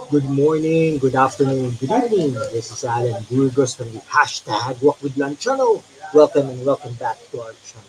Good morning, good afternoon, good evening. This is Alan Burgos from the hashtag Walk with Lunch channel. Welcome and welcome back to our channel.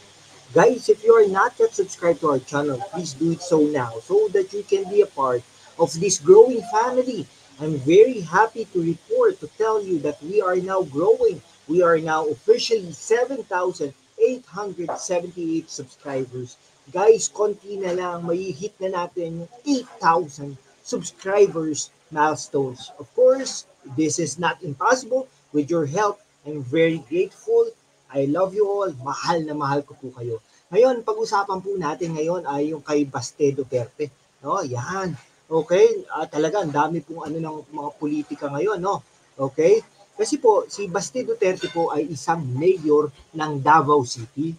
Guys, if you are not yet subscribed to our channel, please do it so now so that you can be a part of this growing family. I'm very happy to report, to tell you that we are now growing. We are now officially 7,878 subscribers. Guys, konti na lang, may hit na natin yung 8,000 subscribers milestones. Of course, this is not impossible. With your help, I'm very grateful. I love you all. Mahal na mahal ko po kayo. Ngayon, pag-usapan po natin ngayon ay yung kay Baste Duterte. No, yan. Okay, talaga ang dami pong ano ng mga politika ngayon, no? Okay? Kasi po si Baste Duterte po ay isang mayor ng Davao City.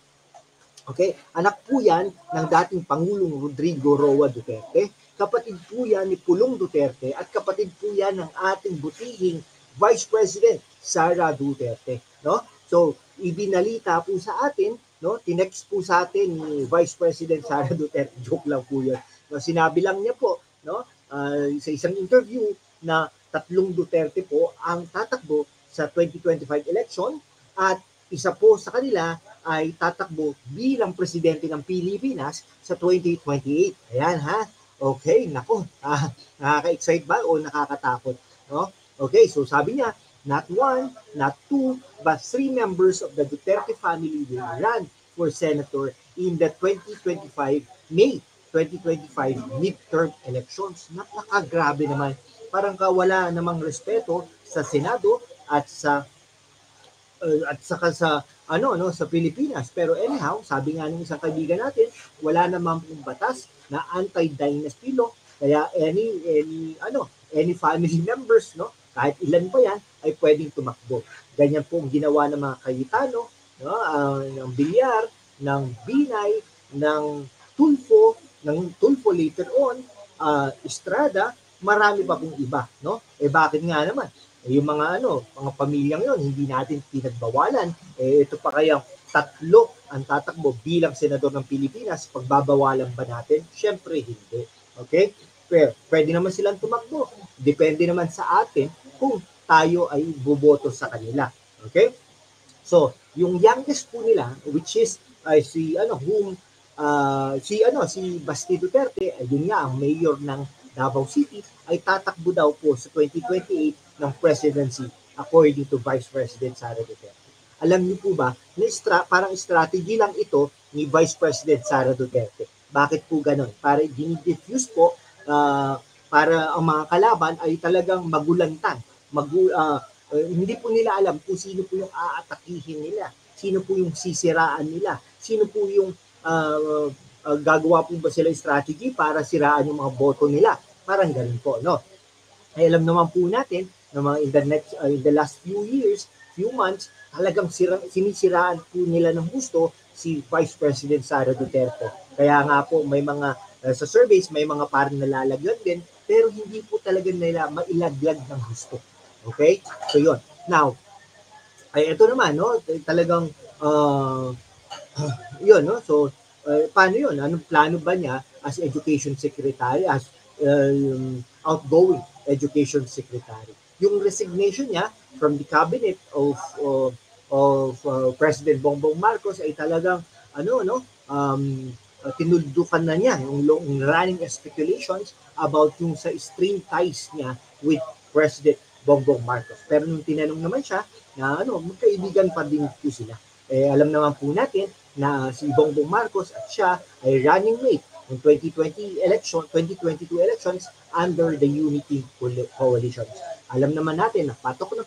Okay? Anak po yan ng dating Pangulong Rodrigo Roa Duterte. Kapatid po yan ni Pulong Duterte at kapatid po yan ng ating butihing Vice President Sara Duterte. No? So, ibinalita po sa atin, no? Tinext po sa atin ni Vice President Sara Duterte. Joke lang po yun. No, sinabi lang niya po, no? Sa isang interview na tatlong Duterte po ang tatakbo sa 2025 election at isa po sa kanila ay tatakbo bilang presidente ng Pilipinas sa 2028. Ayan ha. Okay, nako. Nakaka-excite ba o nakakatakot? No? Okay, so sabi niya, not one, not two, but three members of the Duterte family will run for senator in the 2025 May 2025 midterm elections. Napakagrabe naman. Parang wala namang respeto sa Senado at saka sa sa Pilipinas. Pero anyhow, sabi nga ng isang kaibigan natin, wala namang pong batas na anti-dynasty law. Kaya any family members, no, kahit ilan pa yan, ay pwedeng tumakbo. Ganyan po ang ginawa ng mga Cayetano, no, ng Bilyar, ng Binay, ng Tulfo later on, Estrada, marami pa pong iba, no? Bakit nga naman? Yung mga pamilyang yon hindi natin pinagbawalan. Ito pa kaya tatlo ang tatakbo bilang senador ng Pilipinas, pagbabawalan ba natin? Syempre hindi. Okay? Pero pwede naman silang tumakbo. Depende naman sa atin kung tayo ay boboto sa kanila. Okay? So, yung youngest po nila, which is si Basti Duterte, yun nga ang mayor ng Davao City, ay tatakbo daw po sa 2028 ng presidency according to Vice President Sara Duterte. Alam niyo po ba, parang strategy lang ito ni Vice President Sara Duterte. Bakit po ganon? Para dinidifuse po, para ang mga kalaban ay talagang magulantan. Hindi po nila alam kung sino po yung aatakihin nila, sino po yung sisiraan nila, sino po yung gagawa po ba sila strategy para siraan yung mga boto nila. Parang ganun po, no? Ay alam naman po natin na in the last few months, talagang sinisiraan po nila ng gusto si Vice President Sara Duterte. Kaya nga po may mga sa surveys may mga parang nalalaglag din, pero hindi po talaga nila mailaglag ng gusto. Okay? So yun. Now, ay ito naman, no? Talagang yun, no? So paano yun? Anong plano ba niya as education secretary, as outgoing education secretary? Yung resignation niya from the cabinet of President Bongbong Marcos ay talagang tinuldukan na niya yung running speculations about yung sa string ties niya with President Bongbong Marcos. Pero nung tinanong naman siya na magkaibigan pa din po sila. Alam naman po natin na si Bongbong Marcos at siya ay running mate ng 2022 elections under the Unity Coalition. Alam naman natin na patok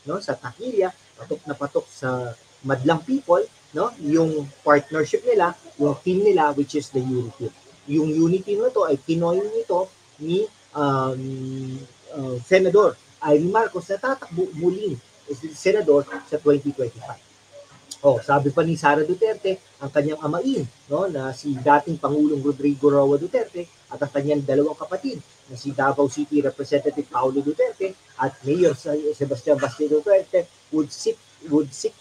no sa takilya, patok na patok sa madlang people, no, yung partnership nila, yung team nila, which is the Unity. Yung Unity nito ay kinoin nito ni Senador Amy Marcos na tatakbo muling senador sa 2025. Sabi pa ni Sara Duterte, ang kanyang amain, no, na si dating Pangulong Rodrigo Roa Duterte at ang kanyang dalawang kapatid na si Davao City Representative Paulo Duterte at Mayor Sebastian Basti Duterte would seek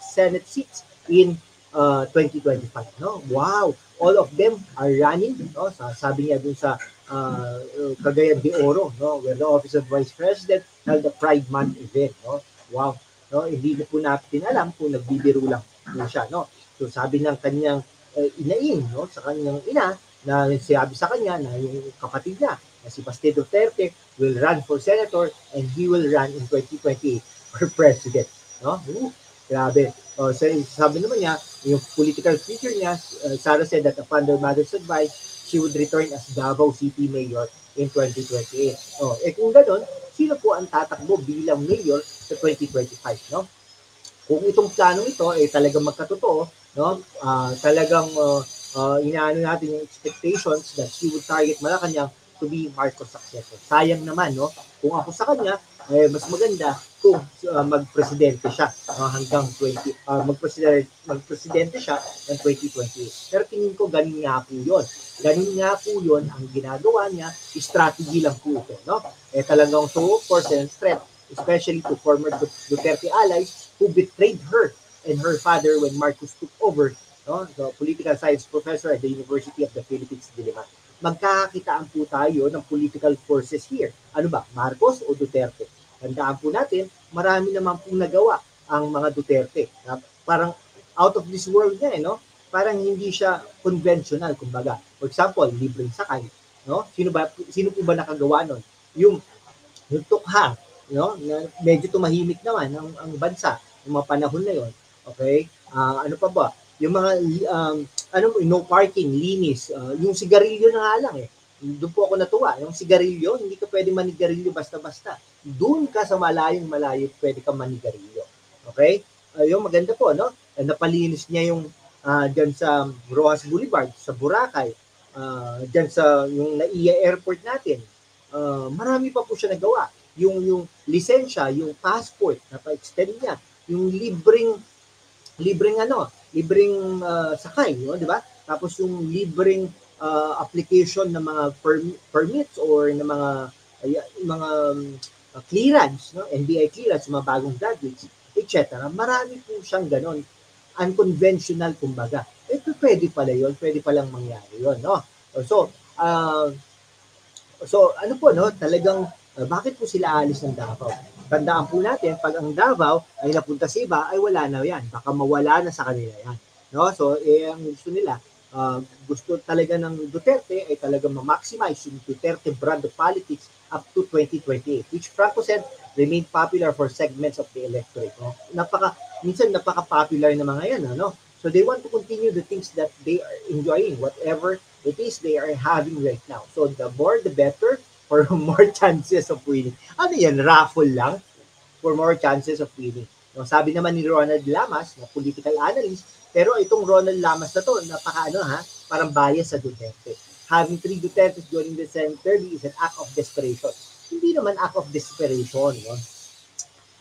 Senate seats in 2025. No? Wow! All of them are running. No? Sabi niya dun sa Cagayan de Oro, no, where the Office of Vice President held the Pride Month event, no. Wow, no, hindi na po natin alam kung nagbibiro lang po siya, no. So sabi ng kanyang inain, no, sa kanyang ina, na sabi sa kanya na yung kapatid niya na si Baste Duterte will run for senator and he will run in 2028 for president, no. Grabe. Sabi naman niya, yung political future niya, Sara said that upon their mother's advice, she would return as Davao City Mayor in 2028. Kung gano'n, sino po ang tatakbo bilang mayor sa 2025, no? Kung itong planong ito ay talagang magkatotoo, no? Talagang inaano natin yung expectations that she would target Malacanang to be Marcos successor. Sayang naman, no? Kung ako sa kanya, mas maganda kung magpresidente siya hanggang magpresidente siya ng 2028. Pero tingin ko ganun nga po yun. Ganun nga po yun ang ginagawa niya, strategy lang po ito, no? Talagang so, of course, and threat, especially to former Duterte allies who betrayed her and her father when Marcos took over, no? The political science professor at the University of the Philippines, Diliman. Magkakakitaan po tayo ng political forces here. Ano ba? Marcos o Duterte? Tandaan po natin, marami naman pong nagawa ang mga Duterte. Parang out of this world na no? Parang hindi siya conventional, kumbaga. For example, libreng sakay, no? Sino po ba nakagawa nun? Yung tukhang, no? Na medyo tumahimik naman ang bansa ng mga panahon na yon. Okay? Ano pa ba? Yung mga no parking, linis, yung sigarilyo na nga lang doon po ako natuwa. Yung sigarilyo, hindi ka pwede manigarilyo basta-basta. Doon ka sa malayo pwede ka manigarilyo. Okay? Yung maganda po, no? Napalinis niya yung dyan sa Rojas Boulevard, sa Boracay, dyan sa yung NAIA Airport natin. Marami pa po siya nagawa. Yung lisensya, yung passport, napa-extend niya. Yung libreng sakay, no, di ba? Tapos yung libreng application ng mga permits or ng mga clearance, no, NBI clearance, mga bagong graduates, etc. Marami po siyang ganon, unconventional kumbaga. Pwede pala yun, pwede palang mangyari yun, no? So ano po, no, talagang bakit po sila alis ng Davao? Tandaan po natin, pag ang Davao ay napunta sa iba, ay wala na yan. Baka mawala na sa kanila yan. No? So, ang gusto nila, gusto talaga ng Duterte ay talagang ma-maximize yung Duterte brand of politics up to 2028, which Franco said remained popular for segments of the electorate. No? Minsan napaka-popular na mga yan. No? So, they want to continue the things that they are enjoying, whatever it is they are having right now. So, the more, the better, for more chances of winning. Ano yan? Raffle lang for more chances of winning. No, sabi naman ni Ronald Lamas, na political analyst, pero itong Ronald Lamas na to, parang bias sa Duterte. Having 3 Dutertes joining the Senate is an act of desperation. Hindi naman act of desperation. No?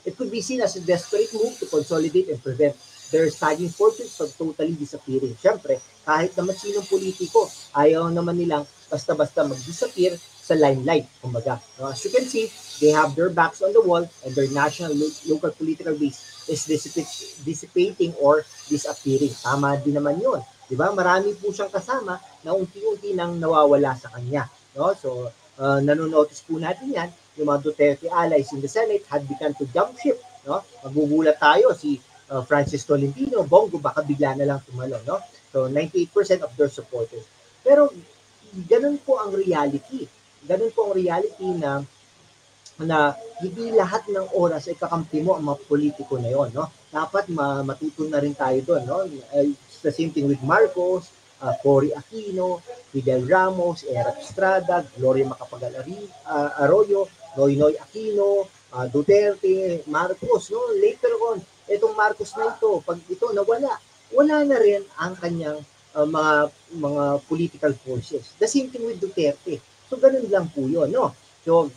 It could be seen as a desperate move to consolidate and prevent their sagging fortunes from totally disappearing. Siyempre, kahit naman sinong politiko, ayaw naman nilang basta-basta mag-disappear sa limelight, kumbaga. As you can see, they have their backs on the wall and their national local political base is dissipating or disappearing. Tama din naman yun. Diba? Marami po siyang kasama na unti-unti nang nawawala sa kanya. No? So, nanonotice po natin yan, yung mga Duterte allies in the Senate had begun to jump ship. No? Magugulat tayo, si Francis Tolentino, Bongo, baka bigla na lang tumalo. No? So, 98% of their supporters. Pero, ganun po ang reality. Ganun po ang reality na hindi lahat ng oras ay kakampi mo ang mga politiko na yon, no? Dapat matuto na rin tayo doon, no? It's the same thing with Marcos, Cory Aquino, Fidel Ramos, Era Estrada, Gloria Macapagal-Arroyo, Noynoy Aquino, Duterte, Marcos, no? Later on, itong Marcos na ito, pag ito nawala, wala na rin ang kanyang mga political forces. The same thing with Duterte. So, ganun lang po yun, no? So,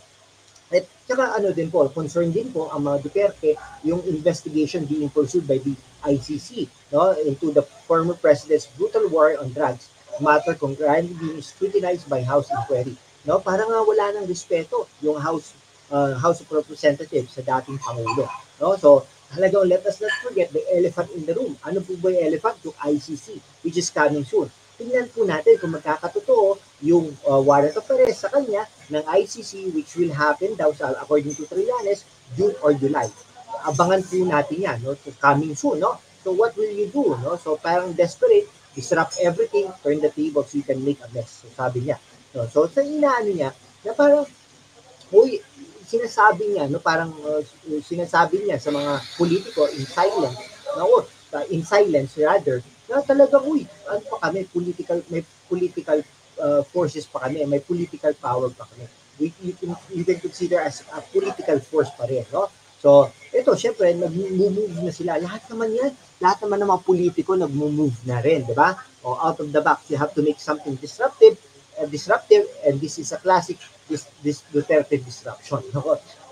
at saka din po, concern din po ang mga Duterte, yung investigation being pursued by the ICC, no, into the former president's brutal war on drugs, matter concurrently being scrutinized by House inquiry. No, parang wala nang respeto yung House of Representatives sa dating Pangulo. No? So, talagang let us not forget the elephant in the room. Ano po ba yung elephant? Yung ICC, which is coming soon. tingnan po natin kung magkakatotoo yung warrant of arrest sa kanya ng ICC, which will happen daw sa according to Trillanes, June or July. Abangan po natin yan, no? So, coming soon, no? So what will you do, no? So parang desperate, disrupt everything, turn the table so you can make a mess. So sabi niya. No? So sa inaano niya, na parang, uy, sinasabi niya, no, parang sinasabi niya sa mga politiko in silence, no, in silence rather, na talagang, uy, ano pa kami, may political forces pa kami, may political power pa kami. You can consider as a political force pa rin, no? So, ito, syempre, nag-move na sila. Lahat naman ng mga politiko nag-move na rin, di ba? O out of the box, you have to make something disruptive, and this is a classic this Duterte disruption.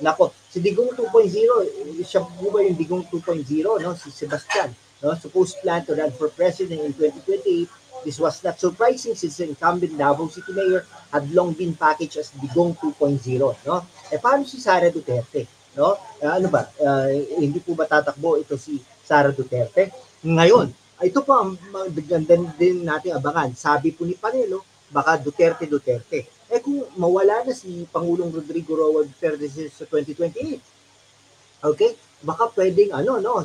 Nako, si Digong 2.0, siya po ba yung Digong 2.0, no? Si Sebastian, no? Supposed plan to run for president in 2028. This was not surprising since the incumbent Davao City Mayor had long been packaged as Digong 2.0, no? Paano si Sara Duterte, no? Ano ba? Hindi po ba tatakbo ito si Sara Duterte? Ngayon, ito po ang ganda din natin abangan. Sabi po ni Panelo, baka Duterte. Kung mawala na si Pangulong Rodrigo Roa Duterte sa 2028, okay, baka pwedeng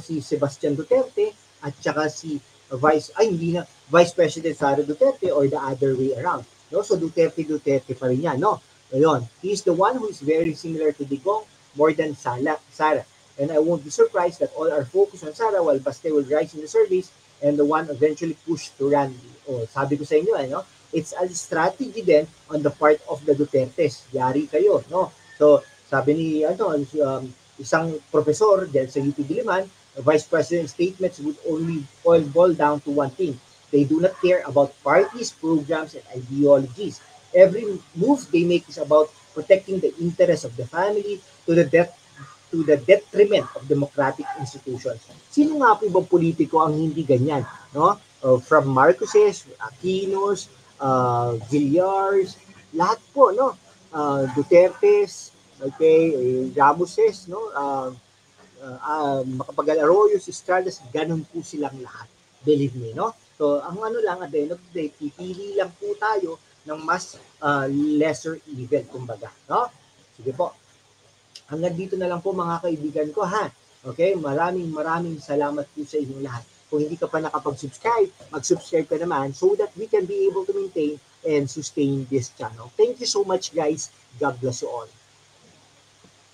si Sebastian Duterte at saka si Vice President Sara Duterte or the other way around. No? So Duterte pa rin yan, no? Ayun, he's the one who is very similar to Digong more than Sara. And I won't be surprised that all are focused on Sara while Baste will rise in the surveys and the one eventually pushed to run. Sabi ko sa inyo, it's a strategy then on the part of the Dutertes. Yari kayo, no? So, sabi ni isang professor dyan sa UP Diliman, Vice President statements would only boil down to one thing. They do not care about parties, programs, and ideologies. Every move they make is about protecting the interests of the family to the detriment of democratic institutions. Sino nga po bang politiko ang hindi ganyan? No? From Marcoses, Aquinos, Villars, lahat po, no? Dutertes, okay, Ramoses, no? Macapagal Arroyo, Estradas, ganun po silang lahat. Believe me, no? So, ang lang, at the end of the day, pipili lang po tayo ng mas lesser evil, kumbaga, no? Sige po. Hanggang dito na lang po mga kaibigan ko, ha? Okay? Maraming salamat po sa inyong lahat. Kung hindi ka pa nakapag-subscribe, mag-subscribe ka naman so that we can be able to maintain and sustain this channel. Thank you so much, guys. God bless you all.